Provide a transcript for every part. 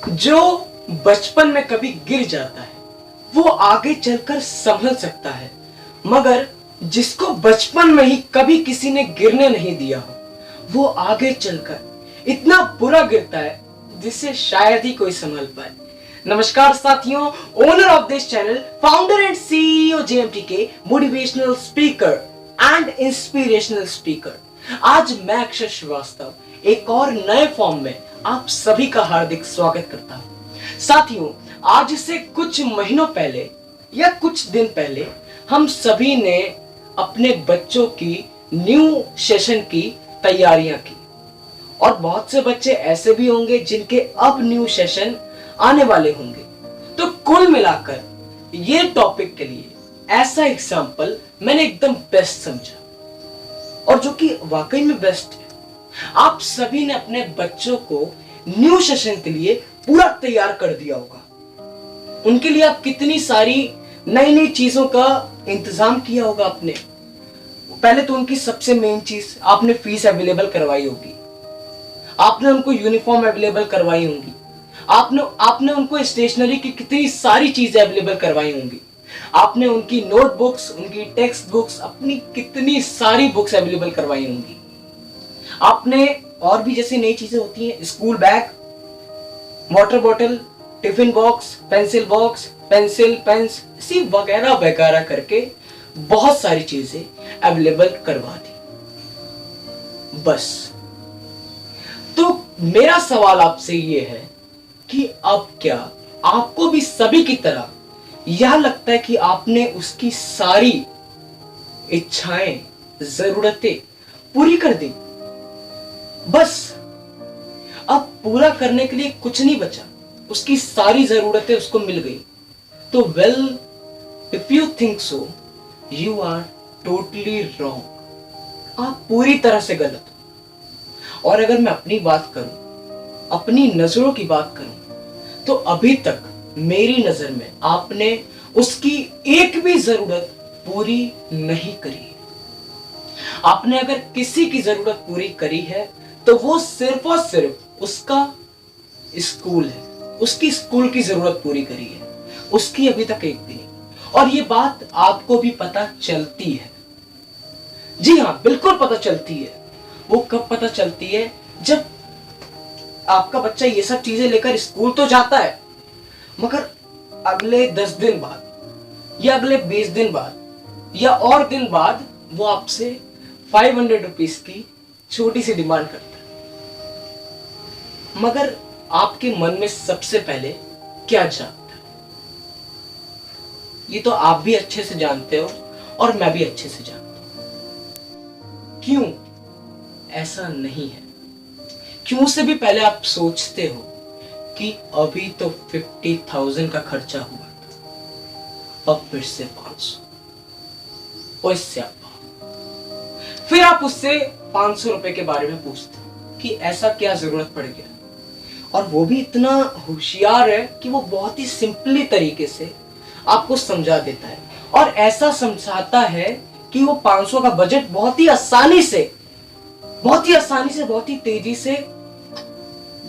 जो बचपन में कभी गिर जाता है वो आगे चलकर संभल सकता है, मगर जिसको बचपन में ही कभी किसी ने गिरने नहीं दिया हो वो आगे चलकर इतना बुरा गिरता है जिससे शायद ही कोई संभल पाए। नमस्कार साथियों, owner of this channel, founder and CEO JMT के motivational speaker and inspirational speaker, आज मैं अक्षर श्रीवास्तव एक और नए फॉर्म में आप सभी का हार्दिक स्वागत करता हूं। साथियों, आज से कुछ महीनों पहले या कुछ दिन पहले हम सभी ने अपने बच्चों की न्यू सेशन की तैयारियां की और बहुत से बच्चे ऐसे भी होंगे जिनके अब न्यू सेशन आने वाले होंगे। तो कुल मिलाकर ये टॉपिक के लिए ऐसा एग्जाम्पल मैंने एकदम बेस्ट समझा और जो कि वाकई में बेस्ट है। आप सभी ने अपने बच्चों को न्यू सेशन के लिए पूरा तैयार कर दिया होगा। उनके लिए आप कितनी सारी नई नई चीजों का इंतजाम किया होगा आपने। पहले तो उनकी सबसे मेन चीज, आपने फीस अवेलेबल करवाई होगी, आपने उनको यूनिफॉर्म अवेलेबल करवाई होंगी, आपने उनको स्टेशनरी की कितनी सारी चीजें अवेलेबल करवाई होंगी, आपने उनकी नोटबुक्स, उनकी टेक्स्ट बुक्स, अपनी कितनी सारी बुक्स अवेलेबल करवाई होंगी। आपने और भी जैसी नई चीजें होती हैं, school bag, water bottle, tiffin box, pencil, pens, इसी वगैरह वगैरह करके बहुत सारी चीजें अवेलेबल करवा दी। बस तो मेरा सवाल आपसे ये है कि अब क्या आपको भी सभी की तरह यह लगता है कि आपने उसकी सारी इच्छाएं, जरूरतें पूरी कर दी? बस अब पूरा करने के लिए कुछ नहीं बचा, उसकी सारी जरूरतें उसको मिल गई। तो well, if you think so, you are totally wrong. आप पूरी तरह से गलत हो। और अगर मैं अपनी बात करूं, अपनी नजरों की बात करूं, तो अभी तक मेरी नजर में आपने उसकी एक भी जरूरत पूरी नहीं करी है। आपने अगर किसी की जरूरत पूरी करी है तो वो सिर्फ और सिर्फ उसका स्कूल है, उसकी स्कूल की जरूरत पूरी करी है, उसकी अभी तक एक भी नहीं। और ये बात आपको भी पता चलती है। जी हाँ, बिल्कुल पता चलती है। वो कब पता चलती है? जब आपका बच्चा ये सब चीजें लेकर स्कूल तो जाता है, मगर अगले 10 दिन बाद या अगले 20 दिन बाद या और दिन बाद वो आपसे 500 रुपीज की छोटी सी डिमांड करता है। मगर आपके मन में सबसे पहले क्या जाता है, ये तो आप भी अच्छे से जानते हो और मैं भी अच्छे से जानता हूं। क्यों ऐसा नहीं है? क्यों से भी पहले आप सोचते हो कि अभी तो 50,000 का खर्चा हुआ था, अब फिर से 500 और इससे आप, फिर आप उससे 500 रुपए के बारे में पूछते हो कि ऐसा क्या जरूरत पड़ गया। और वो भी इतना होशियार है कि वो बहुत ही सिंपली तरीके से आपको समझा देता है और ऐसा समझाता है कि वो 500 का बजट बहुत ही आसानी से, बहुत ही तेजी से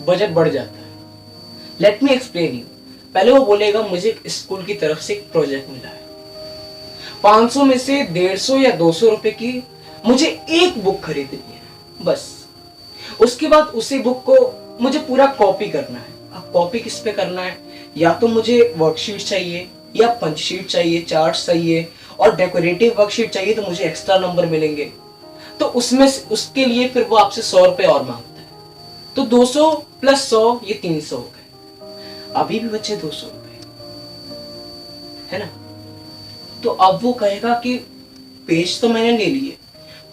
बजट बढ़ जाता है। Let me explain you. पहले वो बोलेगा मुझे स्कूल की तरफ से एक प्रोजेक्ट मिला है, 500 में से 150 या 200 रुपए की मुझे एक बुक खरीदनी है, बस। उसके बाद उसी बुक को मुझे पूरा कॉपी करना है। अब कॉपी किस पे करना है? या तो मुझे वर्कशीट चाहिए, या पंच शीट चाहिए, चार्ट चाहिए, और डेकोरेटिव वर्कशीट चाहिए तो मुझे एक्स्ट्रा नंबर मिलेंगे। तो उसमें उसके लिए फिर वो आपसे 100 रुपए और मांगता है। तो 200 प्लस 100 ये 300 हो गए। अभी भी बचे 200 रुपए, है ना? तो अब वो कहेगा कि पेज तो मैंने ले लिए,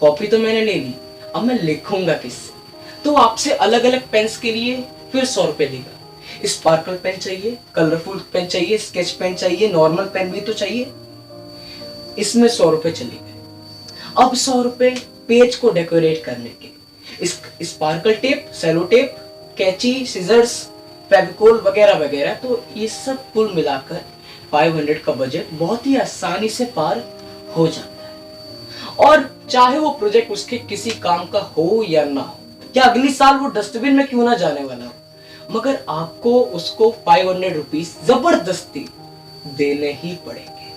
कॉपी तो मैंने ले ली, अब मैं लिखूंगा किससे? तो आपसे अलग अलग पेन्स के लिए फिर 100 रुपए लेगा। स्पार्कल पेन चाहिए, कलरफुल पेन चाहिए, स्केच पेन चाहिए, नॉर्मल पेन भी तो चाहिए, इसमें 100 रुपए चले गए। अब 100 रुपए पेज को डेकोरेट करने के, स्पार्कल टेप, सेलो टेप, कैंची, सीजर्स, फेविकोल वगैरह वगैरह। तो ये सब कुल मिलाकर 500 का बजट बहुत ही आसानी से पार हो जाता है। और चाहे वो प्रोजेक्ट उसके किसी काम का हो या ना हो, या अगली साल वो डस्टबिन में क्यों ना जाने वाला हो, मगर आपको उसको 500 रुपीज जबरदस्ती देने ही पड़ेंगे,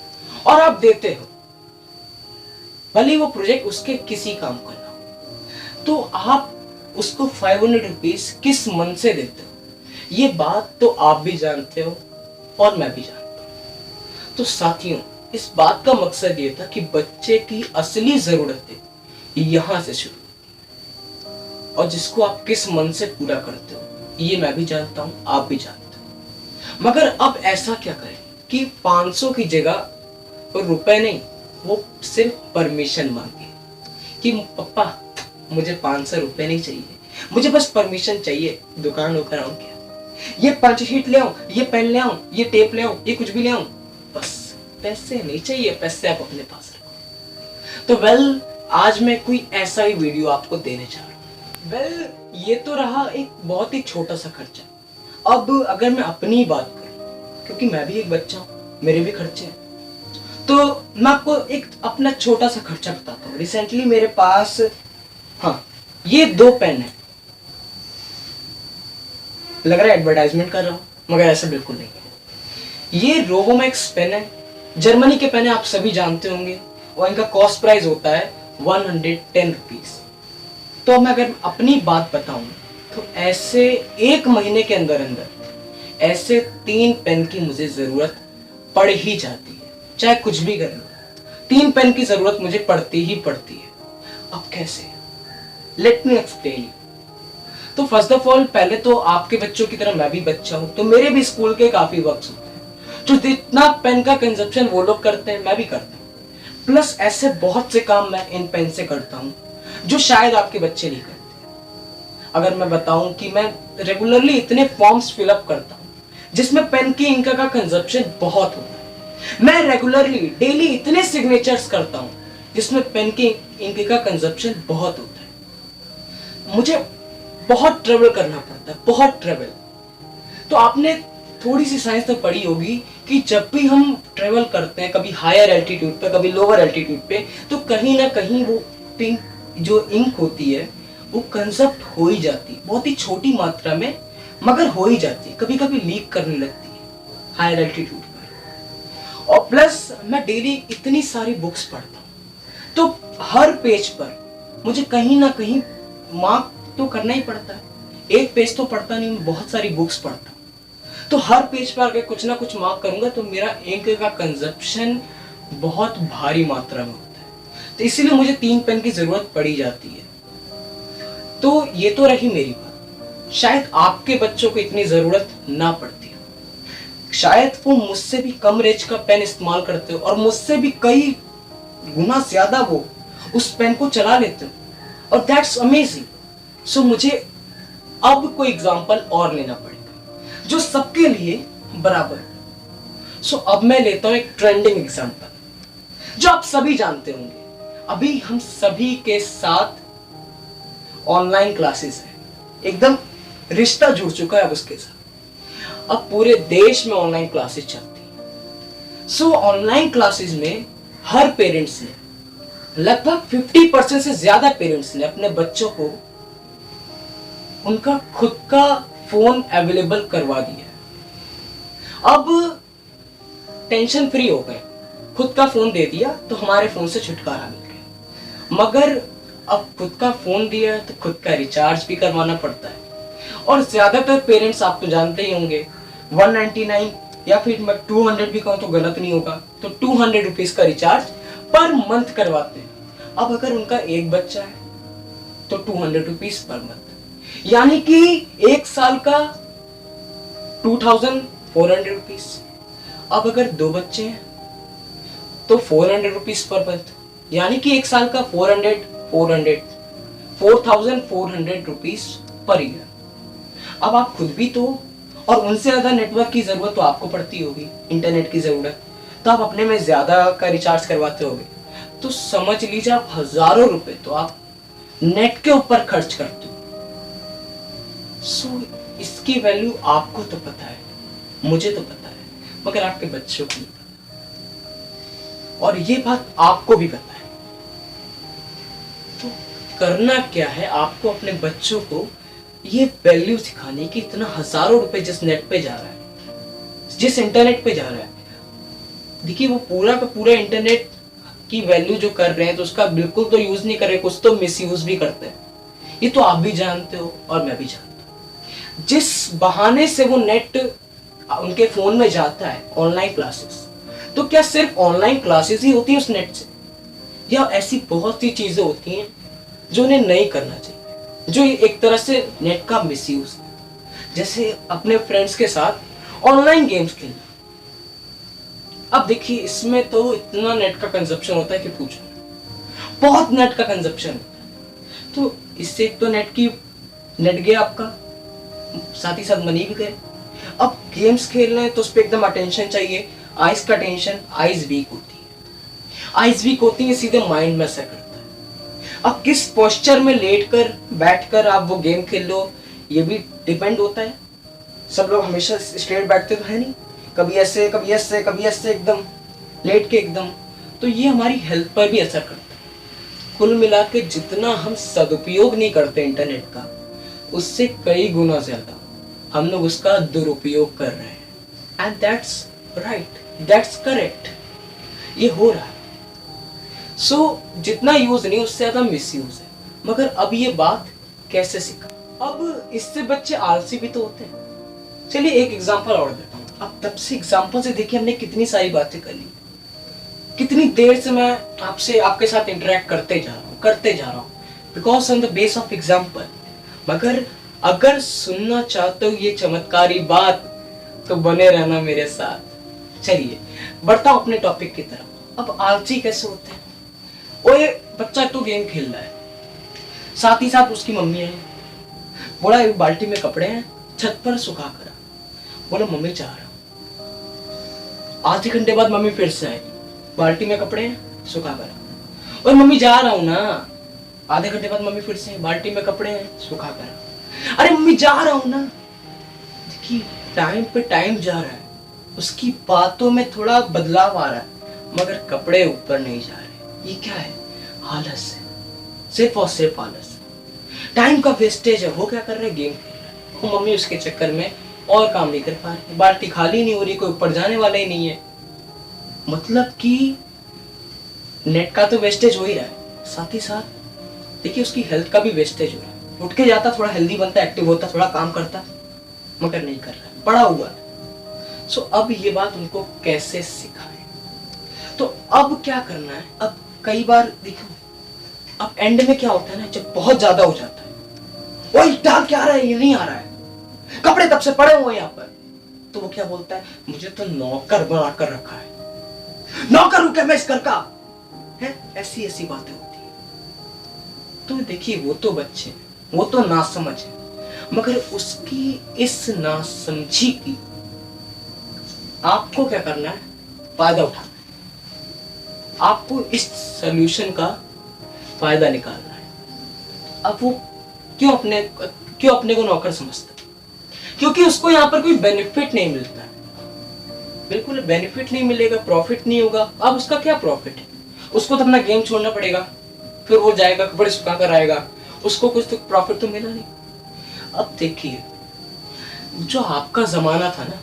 और आप देते हो, भले वो प्रोजेक्ट उसके किसी काम का ना हो। तो आप उसको 500 रुपीज किस मन से देते हो, ये बात तो आप भी जानते हो और मैं भी जानता हूं। तो साथियों, इस बात का मकसद ये था कि बच्चे की असली जरूरतें यहां से शुरू, और जिसको आप किस मन से पूरा करते हो ये मैं भी जानता हूं, आप भी जानते हो। मगर अब ऐसा क्या करें कि 500 की जगह रुपए नहीं, वो सिर्फ परमिशन मांगे कि पापा मुझे 500 रुपए नहीं चाहिए, मुझे बस परमिशन चाहिए, दुकान होकर आऊं क्या, ये पंच शीट ले आऊं, ये पेन ले आऊं, ये टेप ले आऊं, ये कुछ भी ले आऊं, बस पैसे नहीं चाहिए, पैसे आप अपने पास रखो। तो वेल, आज मैं कोई ऐसा ही वीडियो आपको देने जा रहा हूं। वेल, ये तो रहा एक बहुत ही छोटा सा खर्चा। अब अगर मैं अपनी बात करूं, क्योंकि मैं भी एक बच्चा हूं, मेरे भी खर्चे हैं, तो मैं आपको एक अपना छोटा सा खर्चा बताता हूँ। रिसेंटली मेरे पास, हाँ, ये 2 पेन है। लग रहा है एडवर्टाइजमेंट कर रहा हूँ, मगर ऐसा बिल्कुल नहीं है। ये रोबोमैक्स पेन है, जर्मनी के पेन है, आप सभी जानते होंगे, और इनका कॉस्ट प्राइस होता है 110 रुपीज। तो अब मैं अगर अपनी बात बताऊं तो ऐसे 1 महीने के अंदर अंदर ऐसे 3 पेन की मुझे जरूरत पड़ ही जाती है, चाहे कुछ भी कर लो, 3 पेन की जरूरत मुझे पड़ती ही पड़ती है। अब कैसे, लेट मी एक्सप्लेन यू। तो फर्स्ट ऑफ ऑल, पहले तो आपके बच्चों की तरह मैं भी बच्चा हूं, तो मेरे भी स्कूल के काफी वर्क्स होते हैं, जो जितना पेन का कंजप्शन वो लोग करते हैं मैं भी करता हूं। प्लस ऐसे बहुत से काम मैं इन पेन से करता हूं जो शायद आपके बच्चे नहीं करते। अगर मैं बताऊं कि मैं रेगुलरली इतने फॉर्म्स फिलअप करता हूं जिसमें पेन की इंक का कंजप्शन बहुत होता है। मैं रेगुलरली डेली इतने सिग्नेचर्स करता हूं जिसमें पेन की इंक का कंजप्शन बहुत होता है। मुझे बहुत ट्रेवल करना पड़ता है, बहुत ट्रेवल। तो आपने थोड़ी सी साइंस तो पढ़ी होगी कि जब भी हम ट्रेवल करते हैं, कभी हायर एल्टीट्यूड पे, कभी लोअर एल्टीट्यूड पे, तो कहीं ना कहीं वो जो इंक होती है वो कंजप्ट हो ही जाती है, बहुत ही छोटी मात्रा में, मगर हो ही जाती है, कभी कभी लीक करने लगती है हायर एल्टीट्यूड पर। और प्लस मैं डेली इतनी सारी बुक्स पढ़ता हूँ, तो हर पेज पर मुझे कहीं ना कहीं मार्क तो करना ही पड़ता है। एक पेज तो पढ़ता नहीं, मैं बहुत सारी बुक्स पढ़ता हूँ, तो हर पेज पर अगर कुछ ना कुछ मार्क करूंगा तो मेरा इंक का कंजप्शन बहुत भारी मात्रा में होता है। तो इसीलिए मुझे 3 पेन की जरूरत पड़ी जाती है। तो ये तो रही मेरी बात। शायद आपके बच्चों को इतनी जरूरत ना पड़ती हो, शायद वो मुझसे भी कम रेंज का पेन इस्तेमाल करते हो और मुझसे भी कई गुना ज्यादा वो उस पेन को चला लेते हो, और दैट्स अमेजिंग। सो मुझे अब कोई एग्जांपल और लेना पड़ेगा जो सबके लिए बराबर हो। सो अब मैं लेता हूं एक ट्रेंडिंग एग्जांपल जो आप सभी जानते होंगे। अभी हम सभी के साथ ऑनलाइन क्लासेस है, एकदम रिश्ता जुड़ चुका है अब उसके साथ। अब पूरे देश में ऑनलाइन क्लासेस चलती है। सो ऑनलाइन क्लासेस में हर पेरेंट्स ने, लगभग 50% से ज्यादा पेरेंट्स ने अपने बच्चों को उनका खुद का फोन अवेलेबल करवा दिया। अब टेंशन फ्री हो गए, खुद का फोन दे दिया तो हमारे फोन से छुटकारा मिल गया। मगर अब खुद का फोन दिया तो खुद का रिचार्ज भी करवाना पड़ता है, और ज्यादातर पेरेंट्स आप तो जानते ही होंगे 199 या फिर मैं 200 भी कहूं तो गलत नहीं होगा, तो 200 रुपीज का रिचार्ज पर मंथ करवाते हैं। अब अगर उनका एक बच्चा है तो 200 रुपीज पर मंथ, यानी कि 1 साल का 2400 रुपीज। अब अगर 2 बच्चे हैं तो 400 रुपीज पर मंथ, यानी कि 1 साल का 4400 रुपीज पर ईयर। अब आप खुद भी तो, और उनसे ज्यादा नेटवर्क की जरूरत तो आपको पड़ती होगी, इंटरनेट की जरूरत, तो आप अपने में ज्यादा का रिचार्ज करवाते होगे, तो समझ लीजिए आप हजारों रुपए तो आप नेट के ऊपर खर्च करते हो। सो इसकी वैल्यू आपको तो पता है, मुझे तो पता है, मगर आपके बच्चों को नहीं पता, और ये बात आपको भी पता है। तो करना क्या है, आपको अपने बच्चों को ये वैल्यू सिखाने की इतना हजारों रुपए जिस नेट पे जा रहा है, जिस इंटरनेट पे जा रहा है, देखिए वो पूरा का पूरा इंटरनेट की वैल्यू जो कर रहे हैं तो उसका बिल्कुल तो यूज नहीं कर रहे, कुछ तो मिस यूज भी करते हैं। ये तो आप भी जानते हो और मैं भी जानता हूँ। जिस बहाने से वो नेट उनके फोन में जाता है, ऑनलाइन क्लासेस, तो क्या सिर्फ ऑनलाइन क्लासेस ही होती है उस नेट से, या ऐसी बहुत सी चीजें होती हैं जो उन्हें नहीं करना चाहिए, जो एक तरह से नेट का मिसयूज है। जैसे अपने फ्रेंड्स के साथ ऑनलाइन गेम्स खेलना। अब देखिए इसमें तो इतना नेट का कंजप्शन होता है कि पूछो, बहुत नेट का कंजप्शन होता है। तो इससे तो नेट गया आपका, साथ ही साथ मनी भी गए। अब गेम्स खेल रहे हैं तो उस पर एकदम अटेंशन चाहिए, आइज का टेंशन, आइज वीक होती है, आइज वीक होती है, सीधे माइंड में असर करता है। अब किस पोस्चर में लेटकर बैठकर आप वो गेम खेल लो ये भी डिपेंड होता है। सब लोग हमेशा स्ट्रेट बैठते तो है नहीं, कभी ऐसे कभी ऐसे कभी ऐसे एकदम लेट के एकदम, तो ये हमारी हेल्थ पर भी असर करता है। कुल मिला के जितना हम सदुपयोग नहीं करते इंटरनेट का, उससे कई गुना ज्यादा हम लोग उसका दुरुपयोग कर रहे हैं। And that's right, that's correct, ये हो रहा है। सो जितना यूज नहीं उससे ज्यादा मिस यूज है। मगर अब ये बात कैसे सीखा? अब इससे बच्चे आलसी भी तो होते हैं। चलिए एक एग्जांपल और देता हूँ। अब तब से एग्जांपल से देखिए हमने कितनी सारी बातें कर ली, कितनी देर से मैं आपके साथ इंटरेक्ट करते जा रहा हूँ because on the base of example. मगर अगर सुनना चाहते हो ये चमत्कारी बात तो बने रहना मेरे साथ। चलिए बढ़ता हूं अपने टॉपिक की तरफ। अब आलसी कैसे होते हैं? ओए बच्चा तो गेम खेल रहा है, साथ ही साथ उसकी मम्मी है, बोला एक बाल्टी में कपड़े हैं छत पर सुखा कर, बोला मम्मी जा रहा हूं। आधे घंटे बाद मम्मी फिर से आई, बाल्टी में कपड़े हैं सुखा कर, और मम्मी जा रहा हूं ना। आधे घंटे बाद मम्मी फिर से, बाल्टी में कपड़े हैं सुखा कर, अरे मम्मी जा रहा हूं ना। देखिए टाइम पे टाइम जा रहा है, उसकी बातों में थोड़ा बदलाव आ रहा है, मगर कपड़े ऊपर नहीं जा रहे। ये क्या है? आलस है, सिर्फ और सिर्फ आलस। टाइम का वेस्टेज है। वो क्या कर रहे हैं? गेम खेल रहे हैं। वो मम्मी उसके चक्कर में और काम नहीं कर पा रही, बाल्टी खाली नहीं हो रही, कोई ऊपर जाने वाला ही नहीं है। मतलब कि नेट का तो वेस्टेज हो ही रहा है, साथ ही साथ देखिए उसकी हेल्थ का भी वेस्टेज हो रहा है। उठ के जाता, थोड़ा हेल्दी बनता, एक्टिव होता, थोड़ा काम करता, मगर नहीं कर रहा है, पड़ा हुआ है। सो अब ये बात उनको कैसे सिखाएं? तो अब क्या करना है? अब कई बार देखो, अब एंड में क्या होता है ना, जब बहुत ज्यादा हो जाता है, वही डाल क्या आ रहा है, ये नहीं आ रहा है, कपड़े तब से पड़े हुए यहाँ पर, तो वो क्या बोलता है, मुझे तो नौकर बनाकर रखा है, नौकर हूं क्या मैं इस घर का है? ऐसी ऐसी बातें होती है। तो देखिए वो तो बच्चे, वो तो नासमझ है, मगर उसकी इस नासमझी की आपको क्या करना है? फायदा उठाना है, आपको इस सॉल्यूशन का फायदा निकालना है। अब वो क्यों अपने को नौकर समझता है? क्योंकि उसको यहाँ पर कोई बेनिफिट नहीं मिलता है। बिल्कुल बेनिफिट नहीं मिलेगा, प्रॉफिट नहीं होगा। अब उसका क्या प्रॉफिट है? उसको तो अपना गेम छोड़ना पड़ेगा, फिर वो जाएगा कपड़े सुखा कर आएगा, उसको कुछ तो प्रॉफिट तो मिला नहीं। अब देखिए जो आपका जमाना था ना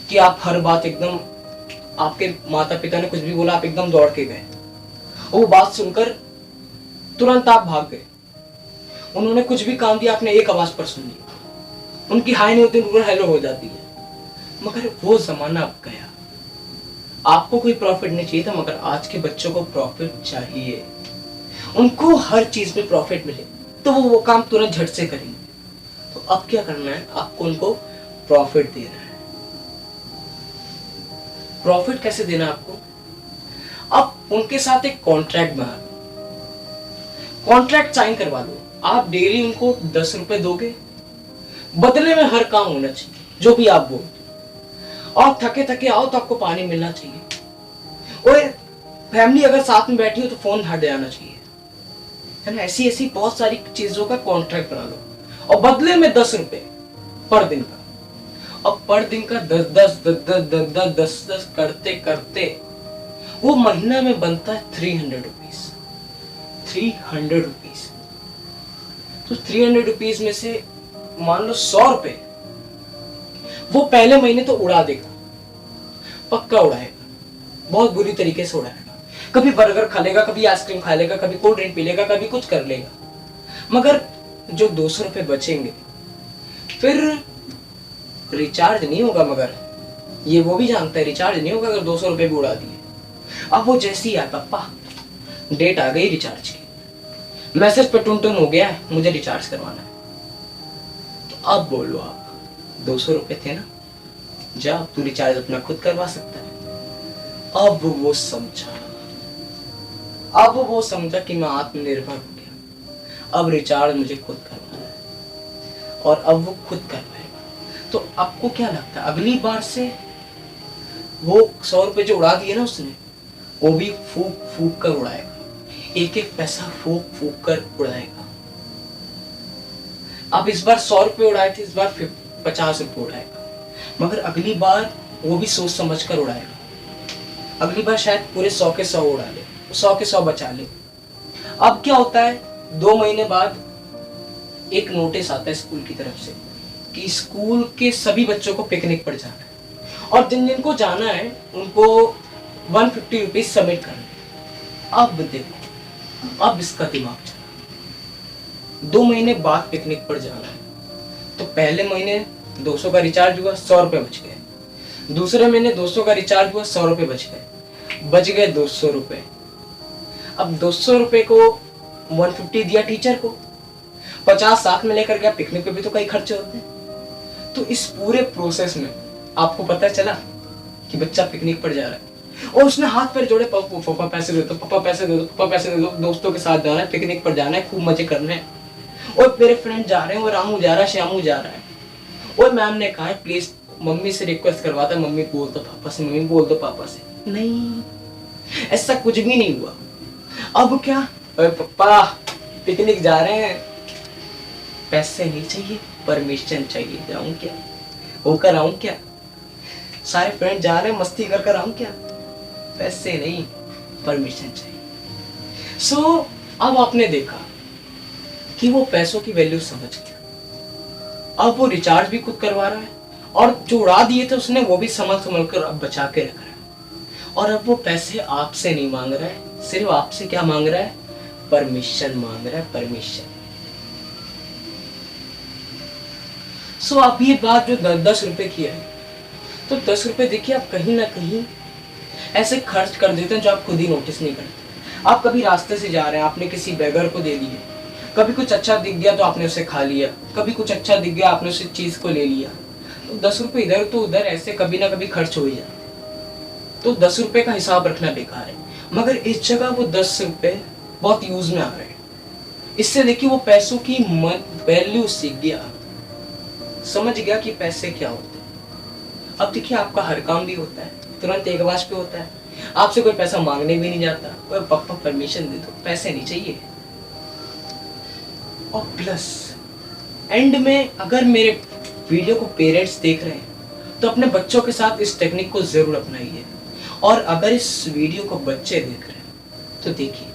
कि आप हर बात एकदम, आपके माता पिता ने कुछ भी बोला आप एकदम दौड़ के गए, वो बात सुनकर तुरंत आप भाग गए। उन्होंने कुछ भी काम दिया, आपने एक आवाज पर सुन ली, उनकी हाय नहीं होती, उनको हेलो हो जाती है। मगर वो जमाना अब गया। आपको कोई प्रॉफिट नहीं चाहिए था, मगर आज के बच्चों को प्रॉफिट चाहिए। उनको हर चीज में प्रॉफिट मिले तो वो काम तुरंत झट से करेंगे। तो अब क्या करना है? आपको उनको प्रॉफिट देना है। प्रॉफिट कैसे देना है आपको? अब उनके साथ एक कॉन्ट्रैक्ट बना लो, कॉन्ट्रैक्ट साइन करवा लो। आप डेली उनको 10 रुपए दोगे, बदले में हर काम होना चाहिए जो भी आप बोलते, और थके थके आओ तो आपको पानी मिलना चाहिए, और फैमिली अगर साथ में बैठी हो तो फोन हट जाना चाहिए, है ना। ऐसी ऐसी बहुत सारी चीजों का कॉन्ट्रैक्ट बना लो, और बदले में 10 रुपए पर दिन का। और पर दिन का 10 करते करते वो महीना में बनता है 300 रुपीज। 300 रुपीज। तो 300 रुपीज में से मान लो 100 रुपए, वो पहले महीने तो उड़ा देगा, पक्का उड़ाएगा, बहुत बुरी तरीके से उड़ाएगा। कभी बर्गर खा लेगा, कभी आइसक्रीम खा लेगा, कभी कोल्ड ड्रिंक पी लेगा, कभी कुछ कर लेगा। मगर जो 200 रुपए बचेंगे फिर रिचार्ज नहीं होगा। मगर ये वो भी जानता है रिचार्ज नहीं होगा अगर 200 रुपए भी उड़ा दिए। अब वो जैसी आया, पापा डेट आ गई रिचार्ज की, मैसेज पे टुन हो गया है, मुझे रिचार्ज करवाना है। तो अब बोलो आप 200 रुपए थे ना, जा तू रिचार्ज अपना खुद करवा सकता है। अब वो समझा कि मैं आत्मनिर्भर हो गया, अब रिचार्ज मुझे खुद करवाना है, और अब वो खुद करवाएगा। तो आपको क्या लगता है अगली बार से वो 100 रुपए जो उड़ा दिए ना उसने, वो भी फूक फूक कर उड़ाएगा, एक एक पैसा फूक फूक कर उड़ाएगा। अब इस बार 100 रुपए उड़ाए थे, इस बार 50 रुपए उड़ाएगा, मगर अगली बार वो भी सोच समझ कर उड़ाएगा। अगली बार शायद पूरे 100 के 100 उड़ा ले, 100 के 100 बचा ले। अब क्या होता है, 2 महीने बाद एक नोटिस आता है स्कूल की तरफ से कि स्कूल के सभी बच्चों को पिकनिक पर जाना है, और जिन जिनको जाना है उनको 150 रुपीज सबमिट करना। अब देखो, अब इसका दिमाग चला, 2 महीने बाद पिकनिक पर जाना है, तो पहले महीने 200 का रिचार्ज हुआ, 100 रुपए बच गए। दूसरे महीने 200 का रिचार्ज हुआ, 100 रुपए बच गए 200 रुपए। अब 200 रुपए को 150 दिया टीचर को, 50 साथ में लेकर गया, पिकनिक पे भी तो कई खर्चे होते हैं। तो इस पूरे प्रोसेस में आपको पता चला कि बच्चा पिकनिक पर जा रहा है, और उसने हाथ पैर जोड़े, पापा पैसे दे दो, पापा पैसे दे दो, पापा पैसे दे दो, दोस्तों के साथ जाना है, पिकनिक पर जाना है, खूब मजे करने हैं, और मेरे फ्रेंड जा रहे हैं, और रामू जा रहा है, श्यामू जा रहा है, और मैम ने कहा है प्लीज मम्मी से रिक्वेस्ट करवाता है, मम्मी बोल दो पापा से, मम्मी बोल दो पापा से। नहीं, ऐसा कुछ भी नहीं हुआ। अब क्या, पापा पिकनिक जा रहे हैं, पैसे नहीं चाहिए, परमिशन चाहिए, जाऊं क्या, होकर आऊं क्या, सारे फ्रेंड जा रहे हैं, मस्ती कर कर आऊं क्या, पैसे नहीं, परमिशन चाहिए। सो अब आपने देखा कि वो पैसों की वैल्यू समझ गया। अब वो रिचार्ज भी खुद करवा रहा है, और जो उड़ा दिए थे उसने वो भी संभल कर अब बचा के रख रहा है। और अब वो पैसे आपसे नहीं मांग रहा है, सिर्फ आपसे क्या मांग रहा है, परमिशन मांग रहा है, परमिशन। सो अब ये बात जो 10 रुपए की है, तो 10 रुपए देखिए आप कहीं ना कहीं ऐसे खर्च कर देते हैं जो आप खुद ही नोटिस नहीं करते। आप कभी रास्ते से जा रहे हैं, आपने किसी बेगर को दे दिए, कभी कुछ अच्छा दिख गया तो आपने उसे खा लिया, कभी कुछ अच्छा दिख गया आपने उस चीज को ले लिया, तो 10 रुपए इधर तो उधर ऐसे कभी ना कभी खर्च हो ही जाता। तो 10 रुपए का हिसाब रखना बेकार है, मगर इस जगह वो 10 रुपए बहुत यूज में आ रहे हैं। इससे देखिए वो पैसों की वैल्यू सीख गया, समझ गया कि पैसे क्या होते हैं। अब देखिए आपका हर काम भी होता है तुरंत एक आवाज पे होता है, आपसे कोई पैसा मांगने भी नहीं जाता, कोई पापा परमिशन दे दो, पैसे नहीं चाहिए। और प्लस एंड में अगर मेरे वीडियो को पेरेंट्स देख रहे हैं तो अपने बच्चों के साथ इस टेक्निक को जरूर अपनाइए। और अगर इस वीडियो को बच्चे देख रहे हैं तो देखिए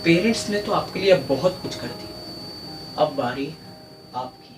पेरेंट्स ने तो आपके लिए बहुत कुछ कर दिया, अब बारी आपकी।